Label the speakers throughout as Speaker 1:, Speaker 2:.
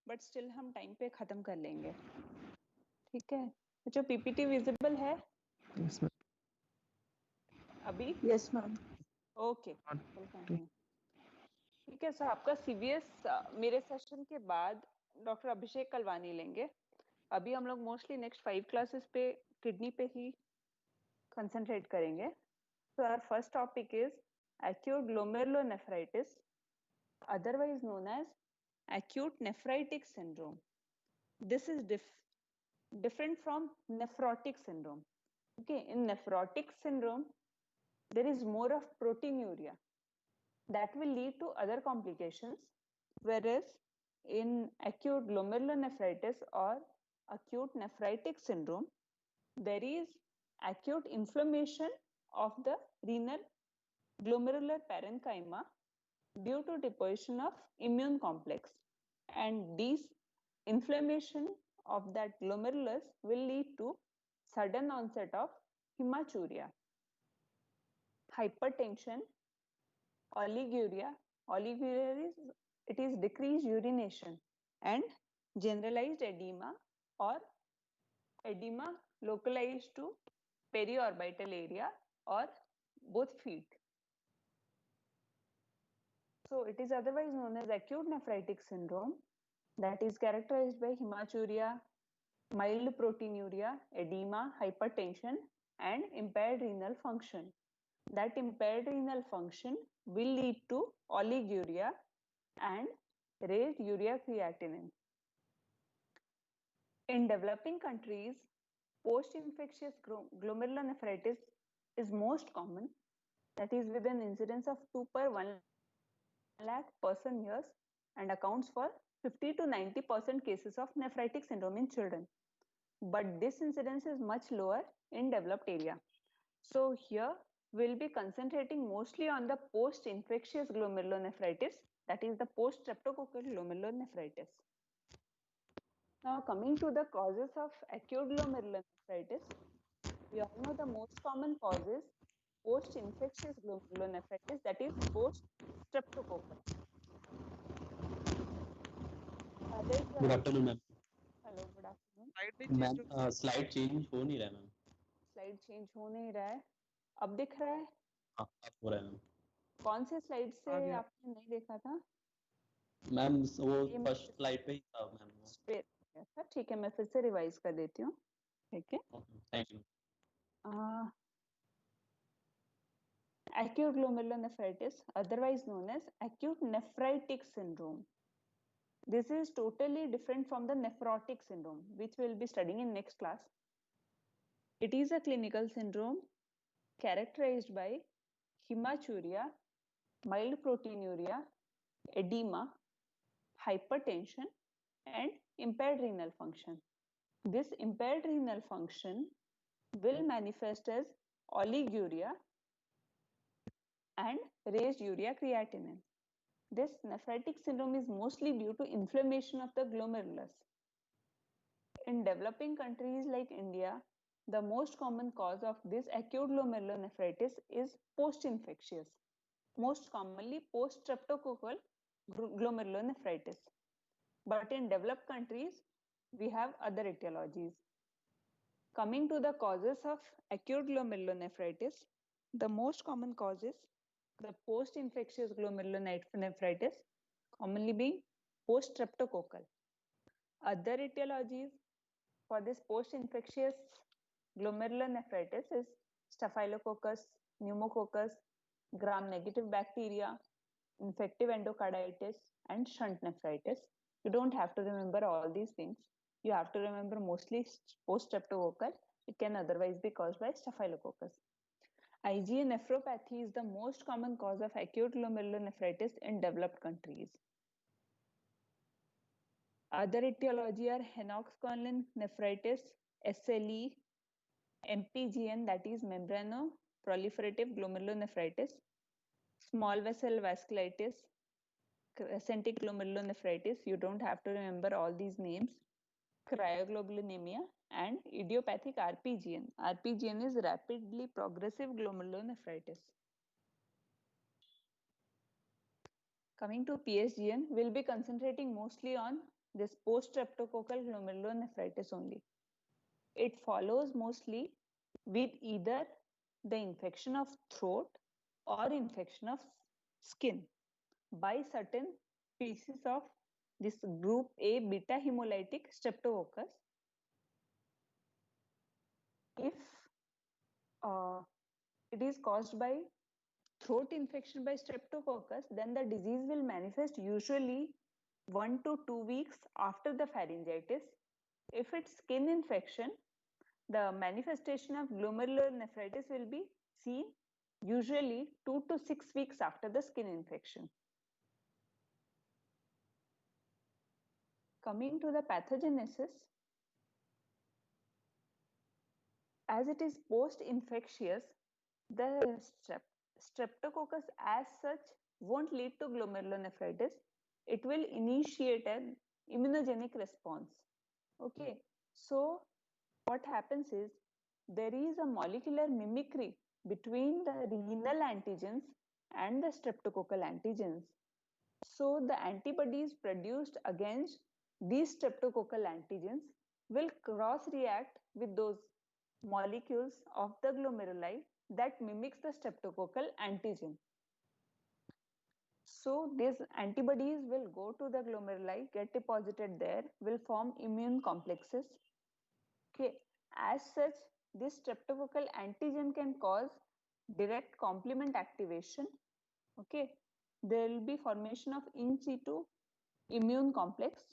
Speaker 1: But still हम time पे खत्म कर लेंगे, ठीक है? जो पीपीटी विजिबल है
Speaker 2: यस मैम।
Speaker 1: अभी?
Speaker 3: Yes ma'am.
Speaker 1: ओके, ठीक है सर। आपका सीवीएस मेरे सेशन के बाद डॉक्टर अभिषेक कलवानी लेंगे। अभी हम लोग मोस्टली नेक्स्ट 5 क्लासेस पे किडनी पे ही कंसंट्रेट करेंगे। So our first topic is acute glomerulonephritis, otherwise known as acute nephritic syndrome. This is different from nephrotic syndrome. Okay, in nephrotic syndrome, there is more of proteinuria that will lead to other complications, whereas in acute glomerulonephritis or acute nephritic syndrome, there is acute inflammation of the renal glomerular parenchyma due to deposition of immune complex, and this inflammation of that glomerulus will lead to sudden onset of hematuria, hypertension, oliguria. Oliguria is, it is decreased urination, and generalized edema or edema localized to periorbital area or both feet. So it is otherwise known as acute nephritic syndrome, that is characterized by hematuria, mild proteinuria, edema, hypertension, and impaired renal function. That impaired renal function will lead to oliguria and raised urea creatinine. In developing countries, post-infectious glomerulonephritis is most common, that is with an incidence of 2 per 1 lakh person years, and accounts for 50 to 90% cases of nephritic syndrome in children. But this incidence is much lower in developed area. So here we'll be concentrating mostly on the post-infectious glomerulonephritis, that is the post-streptococcal glomerulonephritis. Now coming to the causes of acute glomerulonephritis, we all know the most common cause is post-infectious glomerulonephritis, that is post-streptococcal.
Speaker 2: Good afternoon ma'am.
Speaker 1: Hello, good afternoon
Speaker 2: ma'am slide change हो नहीं रहा है ma'am.
Speaker 1: Slide change हो नहीं रहा है, अब दिख रहा है?
Speaker 2: हाँ अब हो रहा है मैम।
Speaker 1: कौन से स्लाइड से आपने नहीं देखा था
Speaker 2: मैम? वो फर्स्ट स्लाइड पे ही था मैम।
Speaker 1: ठीक है, मैं फिर से रिवाइज कर देती हूँ, ठीक है?
Speaker 2: Thank you.
Speaker 1: Acute glomerulonephritis, otherwise known as acute nephritic syndrome. This is totally different from the nephrotic syndrome, which we'll be studying in next class. It is a clinical syndrome characterized by hematuria, mild proteinuria, edema, hypertension, and impaired renal function. This impaired renal function will manifest as oliguria and raised urea creatinine. This nephritic syndrome is mostly due to inflammation of the glomerulus. In developing countries like India, the most common cause of this acute glomerulonephritis is post-infectious, most commonly post-streptococcal glomerulonephritis. But in developed countries, we have other etiologies. Coming to the causes of acute glomerulonephritis, the most common causes, the post-infectious glomerulonephritis, commonly being post-streptococcal. Other etiologies for this post-infectious glomerulonephritis is Staphylococcus, Pneumococcus, gram-negative bacteria, infective endocarditis, and shunt nephritis. You don't have to remember all these things. You have to remember mostly post-streptococcal. It can otherwise be caused by Staphylococcus. IgA nephropathy is the most common cause of acute glomerulonephritis in developed countries. Other etiology are Henoch-Schönlein nephritis, SLE, MPGN, that is membranoproliferative glomerulonephritis, small vessel vasculitis, crescentic glomerulonephritis. You don't have to remember all these names. Cryoglobulinemia and idiopathic RPGN. RPGN is rapidly progressive glomerulonephritis. Coming to PSGN, we'll be concentrating mostly on this post-streptococcal glomerulonephritis only. It follows mostly with either the infection of throat or infection of skin by certain species of this group A beta hemolytic streptococcus. If it is caused by throat infection by streptococcus, then the disease will manifest usually 1 to 2 weeks after the pharyngitis. If it's skin infection, the manifestation of glomerulonephritis will be seen usually 2 to 6 weeks after the skin infection. Coming to the pathogenesis, as it is post-infectious, the streptococcus as such won't lead to glomerulonephritis. It will initiate an immunogenic response. Okay, so what happens is there is a molecular mimicry between the renal antigens and the streptococcal antigens. So the antibodies produced against these streptococcal antigens will cross-react with those molecules of the glomeruli that mimics the streptococcal antigen. So these antibodies will go to the glomeruli, get deposited there, will form immune complexes. Okay, as such, this streptococcal antigen can cause direct complement activation. Okay, there will be formation of in situ immune complex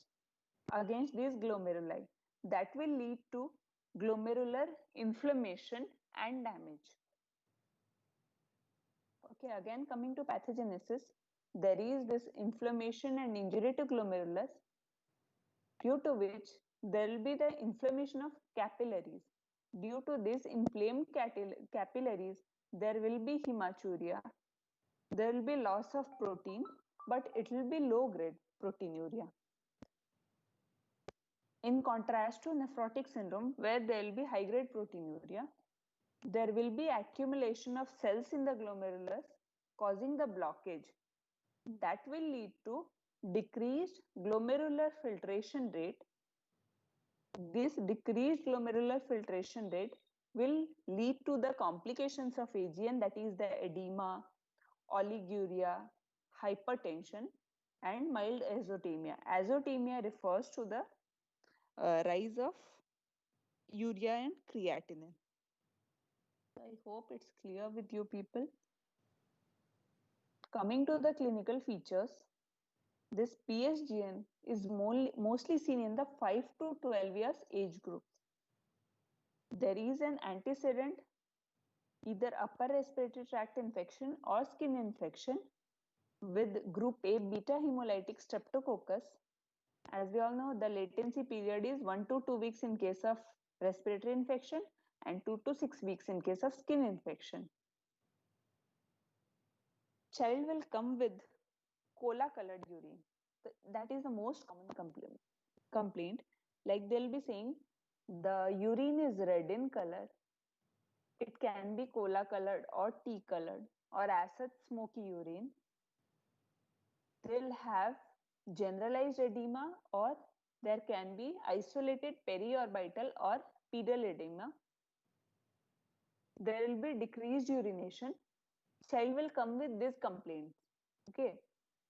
Speaker 1: against these glomeruli that will lead to glomerular inflammation and damage. Okay, again coming to pathogenesis, there is this inflammation and injury to glomerulus, due to which there will be the inflammation of capillaries. Due to this inflamed capillaries, there will be hematuria, there will be loss of protein, but it will be low grade proteinuria. In contrast to nephrotic syndrome, where there will be high grade proteinuria, there will be accumulation of cells in the glomerulus causing the blockage. That will lead to decreased glomerular filtration rate. This decreased glomerular filtration rate will lead to the complications of AGN, that is the edema, oliguria, hypertension, and mild azotemia. Azotemia refers to the rise of urea and creatinine. I hope it's clear with you people. Coming to the clinical features, this PSGN is mostly seen in the 5 to 12 years age group. There is an antecedent, either upper respiratory tract infection or skin infection with group A beta hemolytic streptococcus. As we all know, the latency period is 1 to 2 weeks in case of respiratory infection and 2 to 6 weeks in case of skin infection. Child will come with cola colored urine. That is the most common complaint. Like they'll be saying the urine is red in color. It can be cola colored or tea colored or acid smoky urine. They'll have generalized edema, or there can be isolated periorbital or pedal edema. There will be decreased urination. Child will come with these complaints. Okay,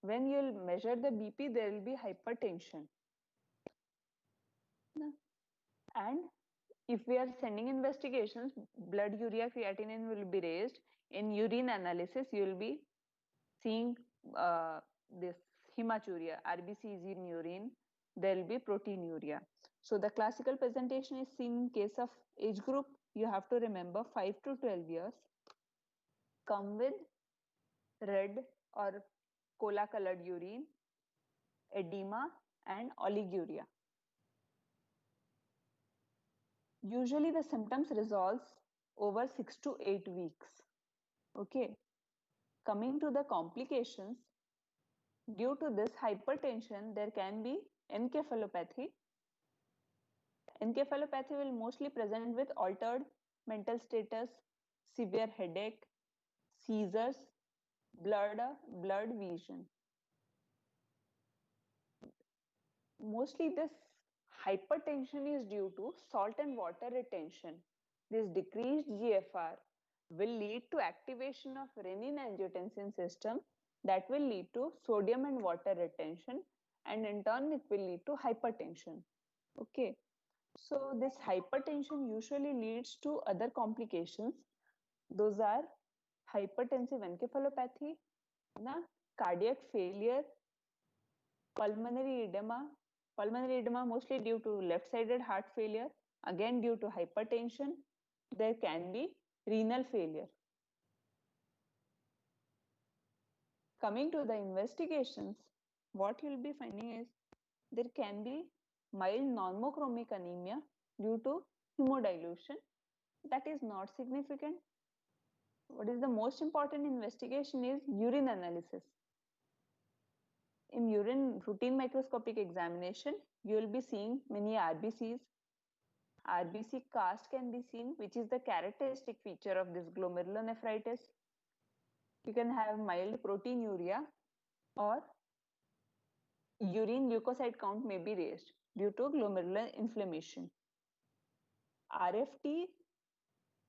Speaker 1: when you'll measure the BP, there will be hypertension. And if we are sending investigations, blood urea creatinine will be raised. In urine analysis, you will be seeing this hematuria, RBCs in urine. There will be proteinuria. So the classical presentation is seen in case of age group. You have to remember 5 to 12 years. Come with red or cola colored urine, edema, and oliguria. Usually the symptoms resolves over 6 to 8 weeks. Okay. Coming to the complications, due to this hypertension, there can be encephalopathy. Encephalopathy will mostly present with altered mental status, severe headache, seizures, blurred vision. mostly this hypertension is due to salt and water retention. This decreased GFR will lead to activation of renin-angiotensin system that will lead to sodium and water retention, and in turn it will lead to hypertension. Okay, so this hypertension usually leads to other complications. Those are hypertensive encephalopathy, cardiac failure, pulmonary edema mostly due to left-sided heart failure, again due to hypertension. There can be renal failure. Coming to the investigations, what you'll be finding is there can be mild normochromic anemia due to hemodilution. That is not significant. What is the most important investigation is urine analysis. In urine routine microscopic examination, you will be seeing many RBCs. RBC cast can be seen, which is the characteristic feature of this glomerulonephritis. You can have mild proteinuria, or urine leukocyte count may be raised due to glomerular inflammation. RFT,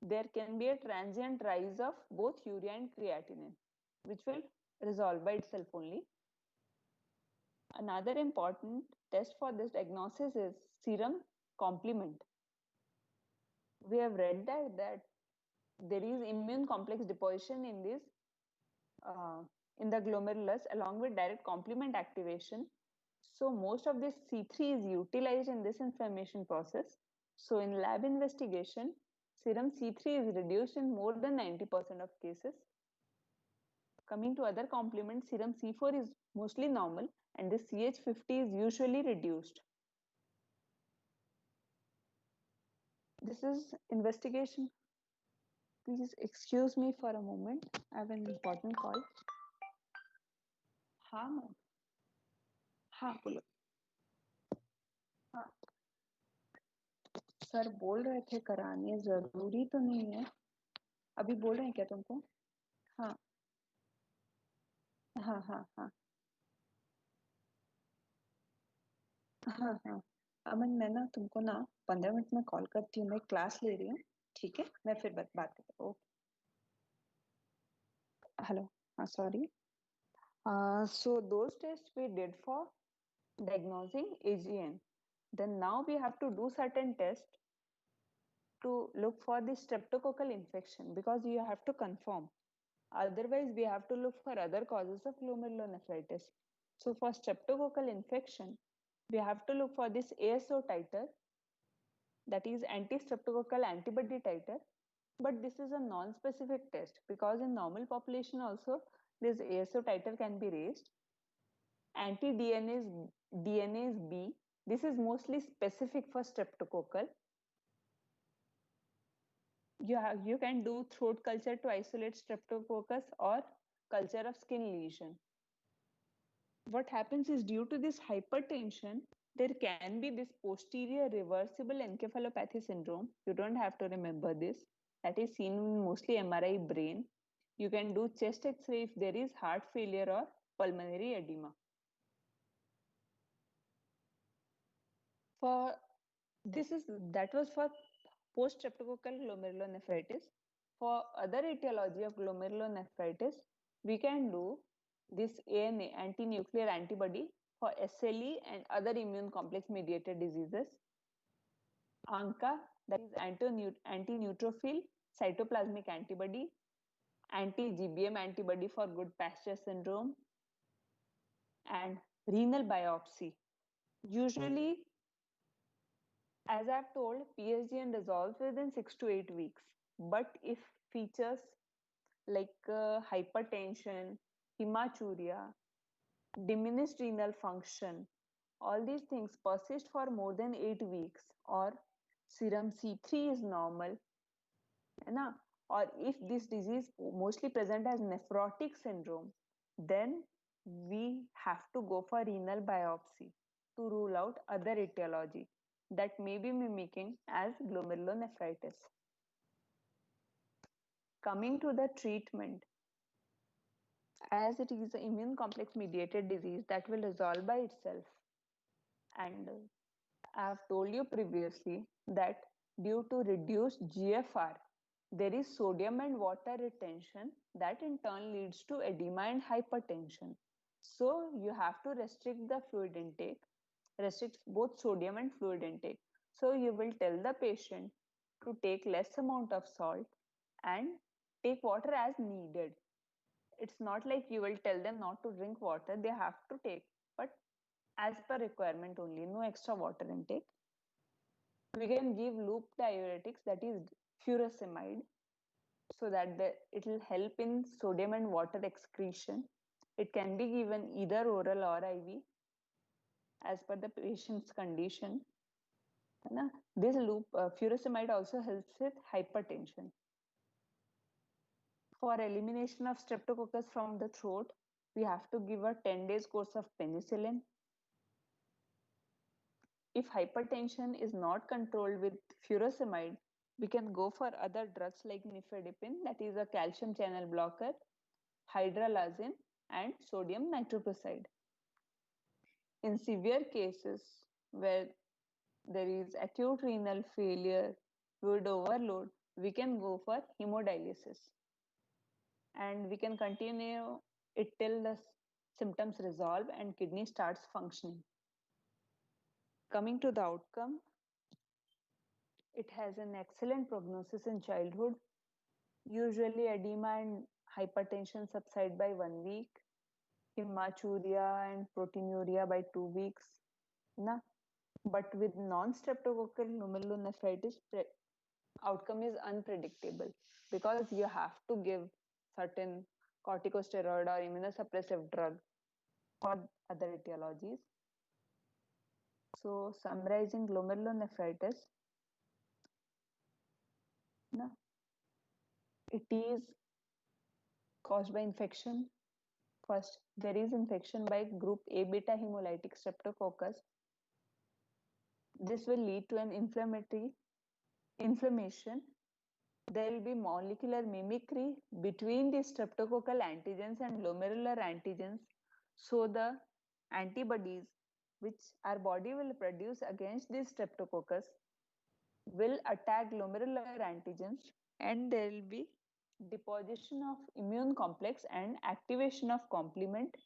Speaker 1: there can be a transient rise of both urea and creatinine, which will resolve by itself only. Another important test for this diagnosis is serum complement. We have read that there is immune complex deposition in this in the glomerulus along with direct complement activation. So most of this C3 is utilized in this inflammation process. So in lab investigation, serum C3 is reduced in more than 90% of cases. Coming to other complements, serum C4 is mostly normal and the CH50 is usually reduced. This is investigation. Please excuse me for a moment. I have an important call. हाँ ma'am, हाँ बोलो. हाँ sir बोल रहे थे कराने, जरूरी तो नहीं है. अभी बोल रहे हैं क्या तुमको? हाँ हाँ हाँ हाँ हाँ हाँ. अमन, मैं ना तुमको ना 15 मिनट में कॉल करती हूँ. मैं क्लास ले रही हूँ. ठीक है, मैं फिर बात करती हूँ. ओके. हेलो. हाँ sorry. So those tests we did for diagnosing AGN. Then now we have to do certain tests to look for the streptococcal infection, because you have to confirm. Otherwise, we have to look for other causes of glomerulonephritis. So for streptococcal infection, we have to look for this ASO titer, that is anti-streptococcal antibody titer. But this is a non-specific test because in normal population also this ASO titer can be raised. Anti-DNase B. This is mostly specific for streptococcal. You can do throat culture to isolate streptococcus or culture of skin lesion. What happens is, due to this hypertension, there can be this posterior reversible encephalopathy syndrome. You don't have to remember this. That is seen in mostly MRI brain. You can do chest X-ray if there is heart failure or pulmonary edema. That was for post-streptococcal glomerulonephritis. For other etiology of glomerulonephritis, we can do this ANA, anti-nuclear antibody, for SLE and other immune complex mediated diseases. ANCA, that is anti-neutrophil cytoplasmic antibody, anti-GBM antibody for Goodpasture syndrome, and renal biopsy. Usually, as I've told, PSGN resolves within 6 to 8 weeks. But if features like hypertension, hematuria, diminished renal function, all these things persist for more than 8 weeks, or serum C3 is normal, or if this disease mostly present as nephrotic syndrome, then we have to go for renal biopsy to rule out other etiology that may be mimicking as glomerulonephritis. Coming to the treatment, as it is an immune complex mediated disease that will resolve by itself, And I have told you previously that due to reduced GFR, there is sodium and water retention that in turn leads to edema and hypertension. So you have to restrict the fluid intake, restrict both sodium and fluid intake. So you will tell the patient to take less amount of salt and take water as needed. It's not like you will tell them not to drink water, they have to take, but as per requirement only, no extra water intake. We can give loop diuretics, that is furosemide, so that it will help in sodium and water excretion. It can be given either oral or IV as per the patient's condition. This loop furosemide also helps with hypertension. For elimination of streptococcus from the throat, we have to give a 10 days course of penicillin. If hypertension is not controlled with furosemide, we can go for other drugs like nifedipine, that is a calcium channel blocker, hydralazine, and sodium nitroprusside. In severe cases where there is acute renal failure, fluid overload, we can go for hemodialysis. And we can continue it till the symptoms resolve and kidney starts functioning. Coming to the outcome, it has an excellent prognosis in childhood. Usually edema and hypertension subside by 1 week, hematuria and proteinuria by 2 weeks. But with non-streptococcal glomerulonephritis, outcome is unpredictable because you have to give certain corticosteroid or immunosuppressive drug for other etiologies. So summarizing glomerulonephritis, it is caused by infection. First, there is infection by group A beta hemolytic streptococcus. This will lead to an inflammation. There will be molecular mimicry between the streptococcal antigens and glomerular antigens. So the antibodies which our body will produce against this streptococcus will attack glomerular antigens, and there will be deposition of immune complex and activation of complement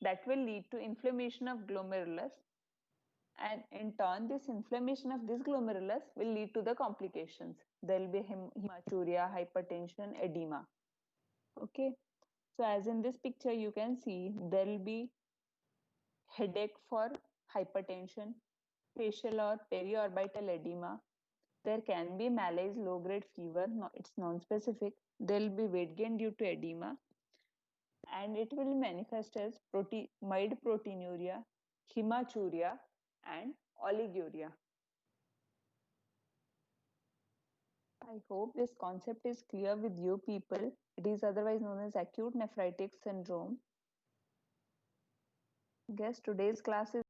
Speaker 1: that will lead to inflammation of glomerulus, and in turn this inflammation of this glomerulus will lead to the complications. There will be hematuria, hypertension, edema. Okay, so as in this picture you can see, there will be headache for hypertension, facial or periorbital edema. There can be malaise, low-grade fever, it's non-specific. There will be weight gain due to edema, and it will manifest as mild proteinuria, hematuria, and oliguria. I hope this concept is clear with you people. It is otherwise known as acute nephritic syndrome. Guess today's class is